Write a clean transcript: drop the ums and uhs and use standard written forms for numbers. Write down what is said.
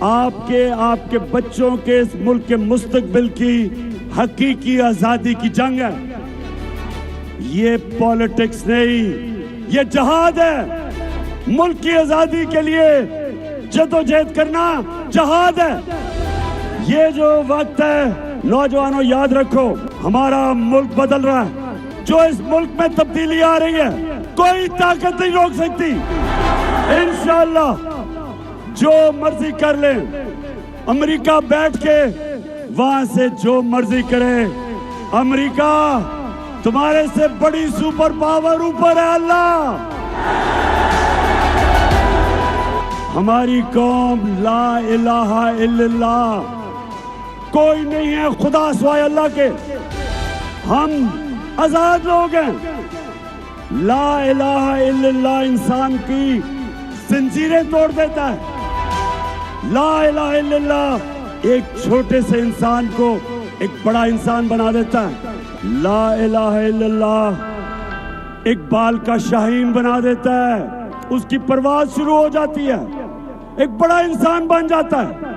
آپ کے بچوں کے اس ملک کے مستقبل کی حقیقی آزادی کی جنگ ہے. یہ پالیٹکس نہیں، یہ جہاد ہے. ملک کی آزادی کے لیے جدوجہد کرنا جہاد ہے. یہ جو وقت ہے نوجوانوں یاد رکھو، ہمارا ملک بدل رہا ہے. جو اس ملک میں تبدیلی آ رہی ہے کوئی طاقت نہیں روک سکتی. انشاءاللہ جو مرضی کر لیں، امریکہ بیٹھ کے وہاں سے جو مرضی کرے. امریکہ تمہارے سے بڑی سپر پاور اوپر ہے اللہ. ہماری قوم لا الہ الا اللہ، کوئی نہیں ہے خدا سوائے اللہ کے. ہم آزاد لوگ ہیں. لا الہ الا اللہ انسان کی زنجیریں توڑ دیتا ہے. لا الہ الا اللہ ایک چھوٹے سے انسان کو ایک بڑا انسان بنا دیتا ہے. لا الہ الا اللہ ایک بال کا شاہین بنا دیتا ہے. اس کی پرواز شروع ہو جاتی ہے، ایک بڑا انسان بن جاتا ہے.